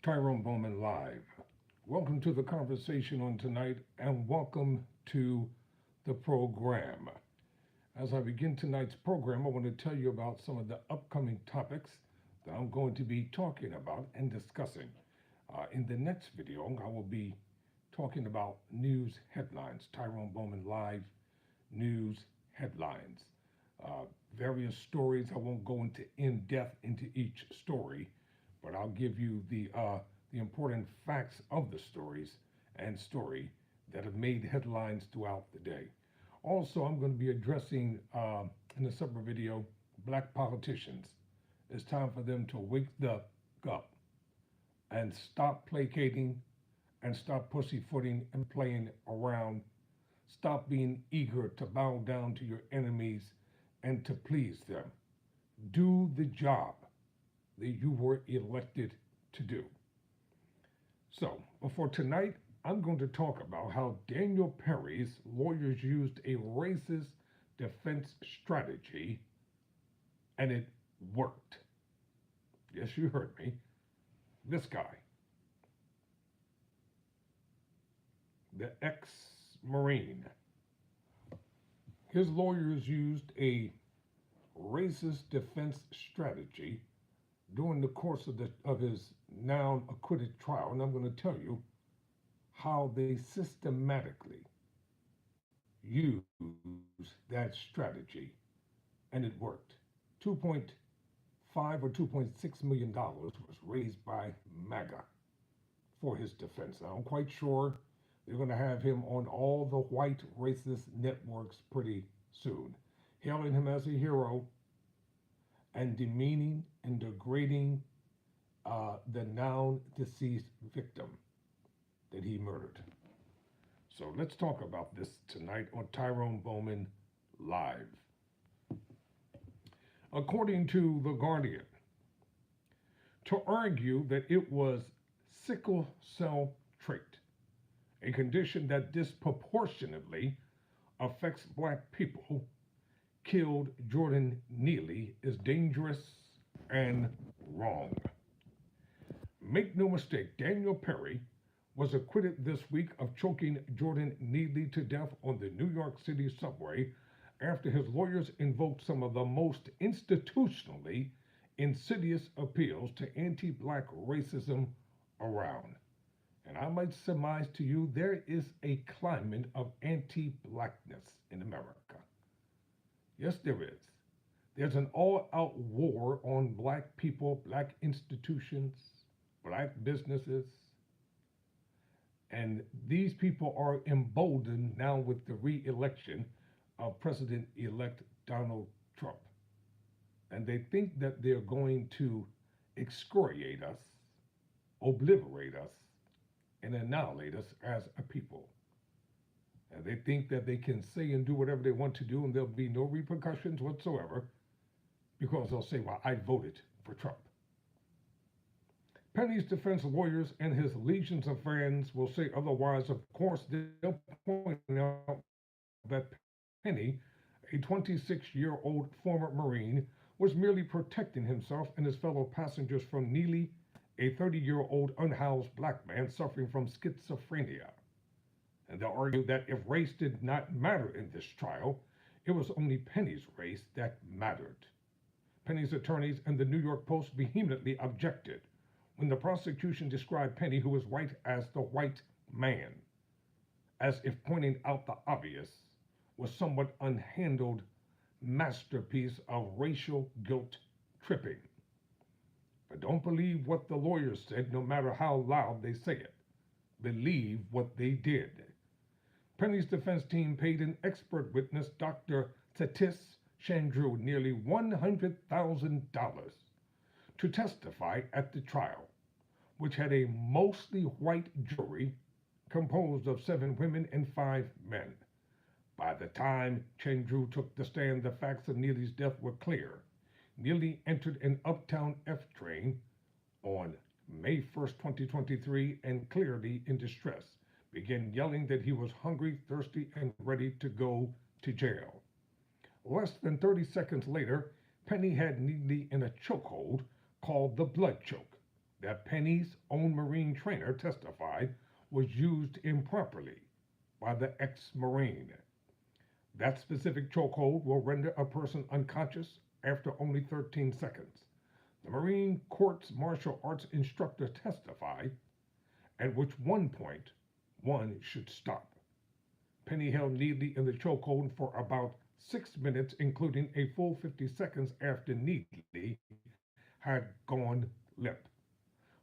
Tyrone Bowman live. Welcome to the conversation on tonight and welcome to the program. As I begin tonight's program, I want to tell you about some of the upcoming topics that I'm going to be talking about and discussing. In the next video, I will be talking about news headlines, Tyrone Bowman live news headlines. Uh, Various stories. I won't go into in depth into each story, but I'll give you the important facts of the stories and story that have made headlines throughout the day. Also, I'm going to be addressing in a separate video black politicians. It's time for them to wake the up and stop placating and stop pussyfooting and playing around. Stop being eager to bow down to your enemies and to please them. Do the job that you were elected to do. So, for tonight, I'm going to talk about how Daniel Perry's lawyers used a racist defense strategy and it worked. Yes, you heard me. This guy, the ex-Marine, his lawyers used a racist defense strategy during the course of his now acquitted trial, and I'm going to tell you how they systematically used that strategy, and it worked. 2.5 or $2.6 million was raised by MAGA for his defense. Now, I'm quite sure they're going to have him on all the white racist networks pretty soon, hailing him as a hero and demeaning and degrading the now deceased victim that he murdered. So let's talk about this tonight on Tyrone Bowman Live. According to The Guardian, to argue that it was sickle cell trait, a condition that disproportionately affects black people, killed Jordan Neely is dangerous and wrong. Make no mistake, Daniel Perry was acquitted this week of choking Jordan Neely to death on the New York City subway after his lawyers invoked some of the most institutionally insidious appeals to anti-black racism around. And I might surmise to you, there is a climate of anti-blackness in America. Yes, there is. There's an all-out war on black people, black institutions, black businesses. And these people are emboldened now with the re-election of President-elect Donald Trump. And they think that they're going to excoriate us, obliterate us, and annihilate us as a people. And they think that they can say and do whatever they want to do, and there'll be no repercussions whatsoever because they'll say, well, I voted for Trump. Penny's defense lawyers and his legions of fans will say otherwise. Of course, they'll point out that Penny, a 26-year-old former Marine, was merely protecting himself and his fellow passengers from Neely, a 30-year-old unhoused black man suffering from schizophrenia. And they'll argue that if race did not matter in this trial, it was only Penny's race that mattered. Penny's attorneys and the New York Post vehemently objected when the prosecution described Penny, who was white, as the white man, as if pointing out the obvious was somewhat unhandled masterpiece of racial guilt tripping. But don't believe what the lawyers said, no matter how loud they say it. Believe what they did. Penny's defense team paid an expert witness, Dr. Cite Chandru, nearly $100,000 to testify at the trial, which had a mostly white jury composed of 7 women and 5 men. By the time Chandru took the stand, the facts of Neely's death were clear. Neely entered an Uptown F train on May 1st, 2023, and clearly in distress, began yelling that he was hungry, thirsty, and ready to go to jail. Less than 30 seconds later, Penny had Neely in a chokehold called the blood choke, that Penny's own Marine trainer testified was used improperly by the ex-Marine. That specific chokehold will render a person unconscious after only 13 seconds. The Marine Corps martial arts instructor testified, at which one point one should stop. Penny held Neely in the chokehold for about 6 minutes, including a full 50 seconds after Neely had gone limp.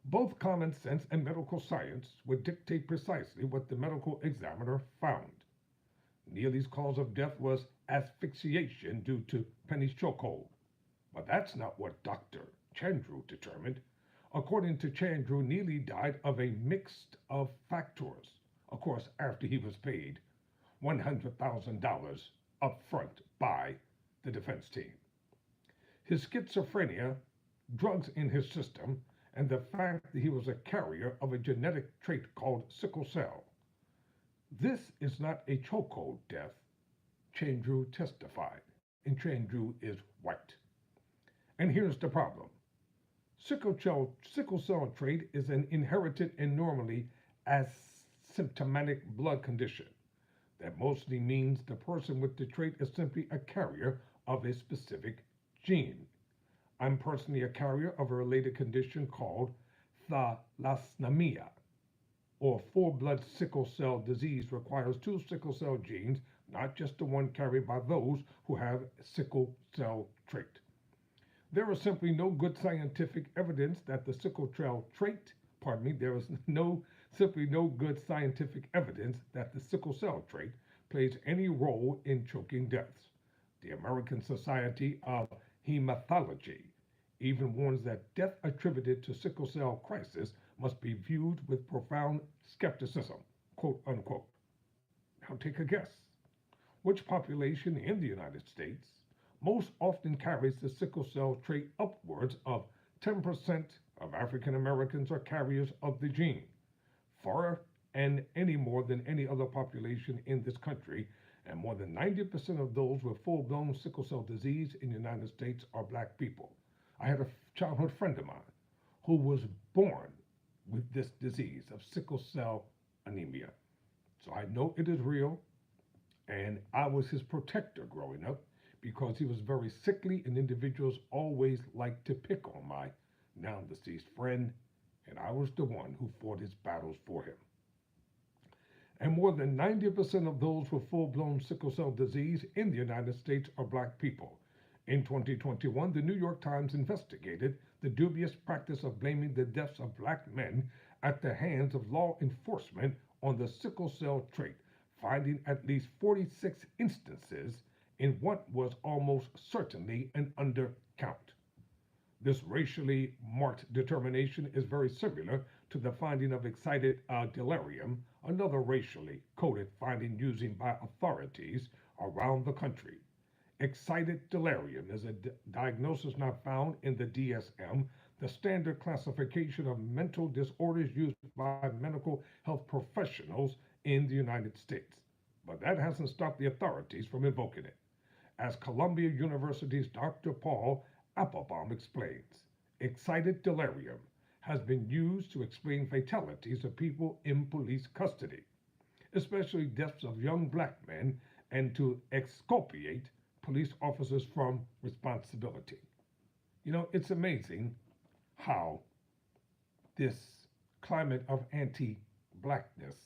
Both common sense and medical science would dictate precisely what the medical examiner found. Neely's cause of death was asphyxiation due to Penny's chokehold. But that's not what Dr. Chandru determined. According to Chandru, Neely died of a mix of factors, of course, after he was paid $100,000 up front by the defense team. His schizophrenia, drugs in his system, and the fact that he was a carrier of a genetic trait called sickle cell. This is not a chokehold death, Chandru testified, and Chandru is white. And here's the problem. Sickle cell trait is an inherited and normally asymptomatic blood condition. That mostly means the person with the trait is simply a carrier of a specific gene. I'm personally a carrier of a related condition called thalassemia, or full blood sickle cell disease requires two sickle cell genes, not just the one carried by those who have sickle cell trait. There is simply no good scientific evidence that the sickle cell trait, there is simply no good scientific evidence that the sickle cell trait plays any role in choking deaths. The American Society of Hematology even warns that death attributed to sickle cell crisis must be viewed with profound skepticism, quote unquote. Now take a guess. Which population in the United States most often carries the sickle cell trait? Upwards of 10% of African Americans are carriers of the gene, far and any more than any other population in this country, and more than 90% of those with full-blown sickle cell disease in the United States are black people. I had a childhood friend of mine who was born with this disease of sickle cell anemia. So I know it is real, and I was his protector growing up because he was very sickly, and individuals always liked to pick on my now deceased friend, and I was the one who fought his battles for him. And more than 90% of those with full-blown sickle cell disease in the United States are black people. In 2021, the New York Times investigated the dubious practice of blaming the deaths of black men at the hands of law enforcement on the sickle cell trait, finding at least 46 instances in what was almost certainly an undercount. This racially marked determination is very similar to the finding of excited delirium, another racially coded finding used by authorities around the country. Excited delirium is a diagnosis not found in the DSM, the standard classification of mental disorders used by medical health professionals in the United States. But that hasn't stopped the authorities from invoking it. As Columbia University's Dr. Paul Applebaum explains, excited delirium has been used to explain fatalities of people in police custody, especially deaths of young black men, and to exculpate police officers from responsibility. You know, it's amazing how this climate of anti-blackness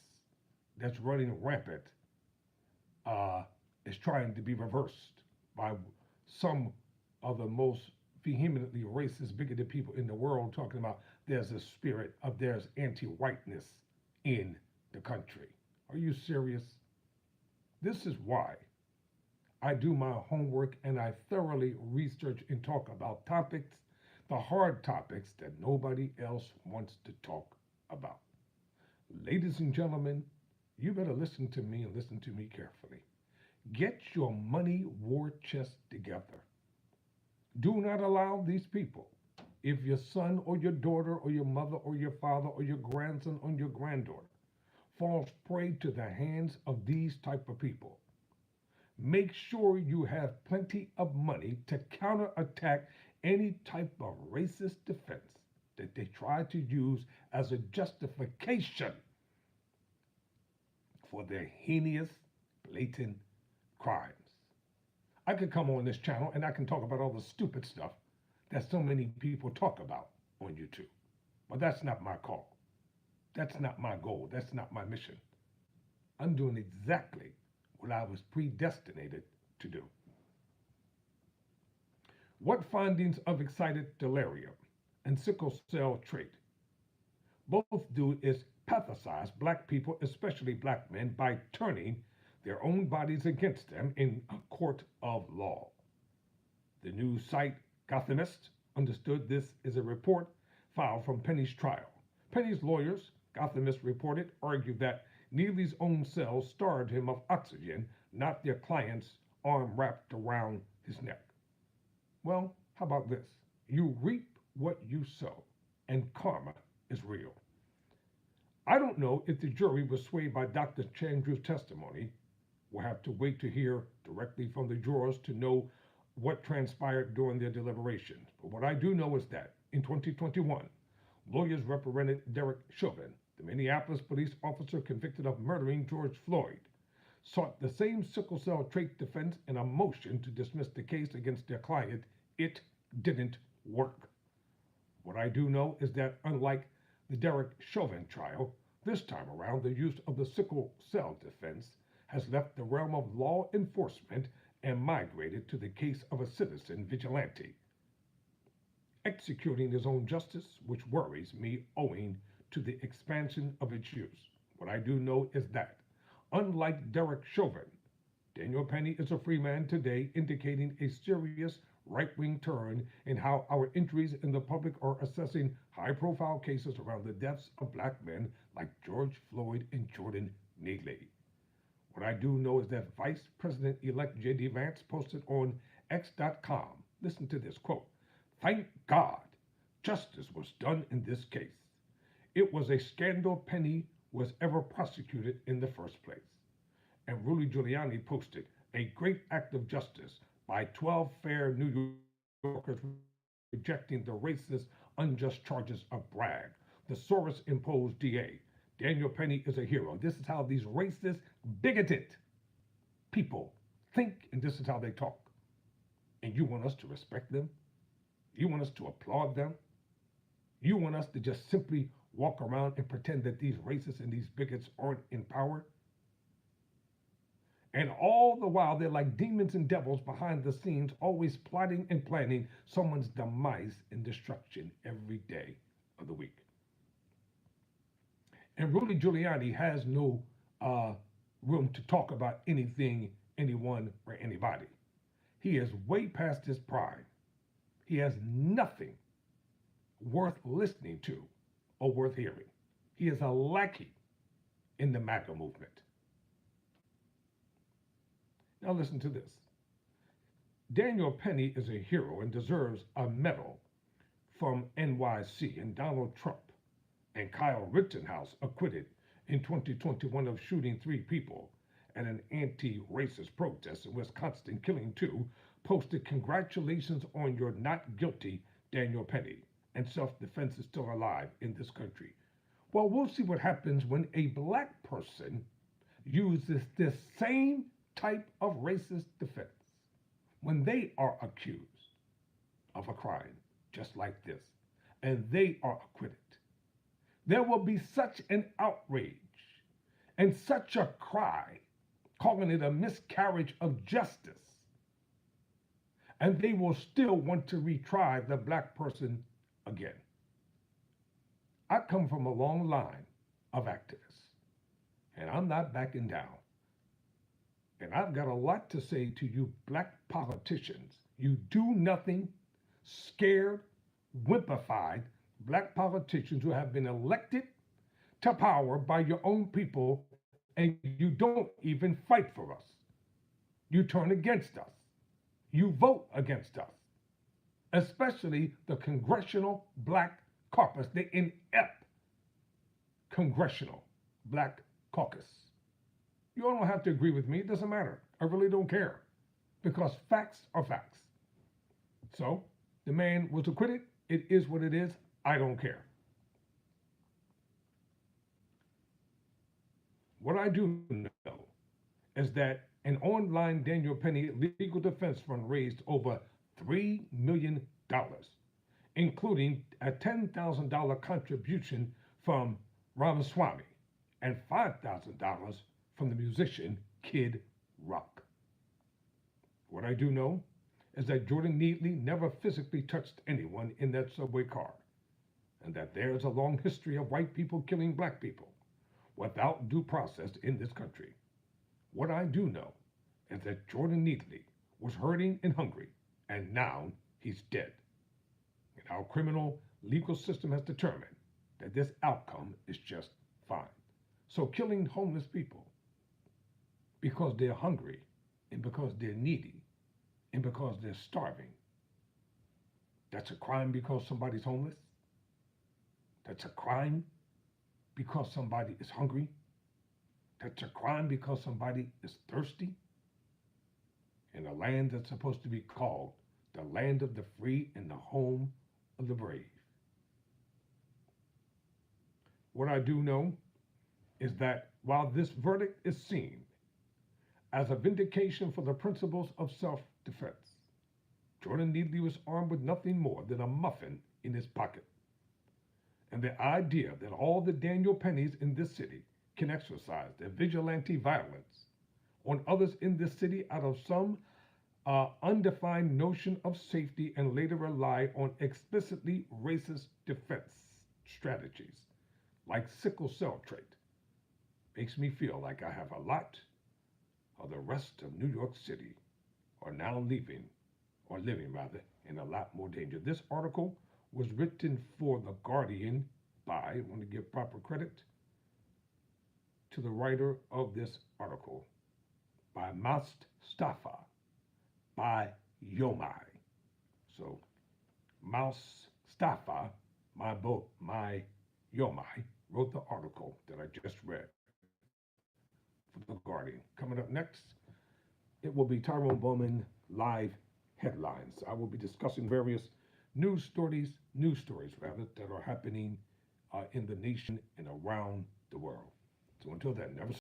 that's running rampant is trying to be reversed by some of the most vehemently racist, bigoted people in the world, talking about there's a spirit of there's anti-whiteness in the country. Are you serious? This is why I do my homework and I thoroughly research and talk about topics, the hard topics that nobody else wants to talk about. Ladies and gentlemen, you better listen to me and listen to me carefully. Get your money war chest together. Do not allow these people, if your son or your daughter or your mother or your father or your grandson or your granddaughter falls prey to the hands of these type of people, make sure you have plenty of money to counterattack any type of racist defense that they try try to use as a justification for their heinous, blatant crimes. I could come on this channel and I can talk about all the stupid stuff that so many people talk about on YouTube. But that's not my call. That's not my goal. That's not my mission. I'm doing exactly what I was predestinated to do. What findings of excited delirium and sickle cell trait both do is pathologize black people, especially black men, by turning their own bodies against them in a court of law. The new Cite Gothamist understood this is a report filed from Penny's trial. Penny's lawyers, Gothamist reported, argued that Neely's own cells starved him of oxygen, not their client's arm wrapped around his neck. Well, how about this? You reap what you sow, and karma is real. I don't know if the jury was swayed by Dr. Chandru's testimony. We'll have to wait to hear directly from the jurors to know what transpired during their deliberations. But what I do know is that in 2021, lawyers represented Derek Chauvin, the Minneapolis police officer convicted of murdering George Floyd, sought the same sickle cell trait defense in a motion to dismiss the case against their client. It didn't work. What I do know is that unlike the Derek Chauvin trial, this time around the use of the sickle cell defense has left the realm of law enforcement and migrated to the case of a citizen vigilante executing his own justice, which worries me owing to the expansion of its use. What I do know is that, unlike Derek Chauvin, Daniel Penny is a free man today, indicating a serious right-wing turn in how our entries in the public are assessing high-profile cases around the deaths of black men like George Floyd and Jordan Neely. What I do know is that Vice President-elect J.D. Vance posted on X.com, listen to this quote, "Thank God justice was done in this case. It was a scandal Penny was ever prosecuted in the first place." And Rudy Giuliani posted, "A great act of justice by 12 fair New Yorkers rejecting the racist, unjust charges of Bragg, the Soros-imposed DA. Daniel Penny is a hero." This is how these racist, bigoted people think, and this is how they talk. And you want us to respect them? You want us to applaud them? You want us to just simply walk around and pretend that these racists and these bigots aren't in power? And all the while, they're like demons and devils behind the scenes, always plotting and planning someone's demise and destruction every day of the week. And Rudy Giuliani has no room to talk about anything, anyone, or anybody. He is way past his prime. He has nothing worth listening to or worth hearing. He is a lackey in the MAGA movement. Now listen to this. Daniel Penny is a hero and deserves a medal from NYC, and Donald Trump and Kyle Rittenhouse, acquitted in 2021 of shooting 3 people at an anti-racist protest in Wisconsin, killing 2, posted, "Congratulations on your not guilty, Daniel Penny, and self-defense is still alive in this country." Well, we'll see what happens when a black person uses this same type of racist defense when they are accused of a crime just like this, and they are acquitted. There will be such an outrage and such a cry, calling it a miscarriage of justice, and they will still want to retry the black person again. I come from a long line of activists, and I'm not backing down. And I've got a lot to say to you black politicians. You do nothing, scared, wimpified black politicians who have been elected to power by your own people, and you don't even fight for us. You turn against us. You vote against us, especially the Congressional Black Caucus, the inept Congressional Black Caucus. You all don't have to agree with me. It doesn't matter. I really don't care, because facts are facts. So the man was acquitted. It is what it is. I don't care. What I do know is that an online Daniel Penny legal defense fund raised over $3 million, including a $10,000 contribution from Ramaswamy and $5,000 from the musician Kid Rock. What I do know is that Jordan Needley never physically touched anyone in that subway car, and that there is a long history of white people killing black people without due process in this country. What I do know is that Jordan Needley was hurting and hungry, and now he's dead. And our criminal legal system has determined that this outcome is just fine. So killing homeless people because they're hungry and because they're needy and because they're starving, that's a crime because somebody's homeless? That's a crime because somebody is hungry? That's a crime because somebody is thirsty? In a land that's supposed to be called the land of the free and the home of the brave. What I do know is that while this verdict is seen as a vindication for the principles of self-defense, Jordan Needley was armed with nothing more than a muffin in his pocket. And the idea that all the Daniel Pennies in this city can exercise their vigilante violence on others in this city out of some undefined notion of safety and later rely on explicitly racist defense strategies like sickle cell trait makes me feel like I have a lot of the rest of New York City are now living in a lot more danger. This article was written for The Guardian by, I want to give proper credit to the writer of this article, by Mustafa, by Yomai. So Mustafa, my Yomai, wrote the article that I just read for The Guardian. Coming up next, it will be Tyrone Bowman live headlines. I will be discussing various news stories that are happening in the nation and around the world. So until then, never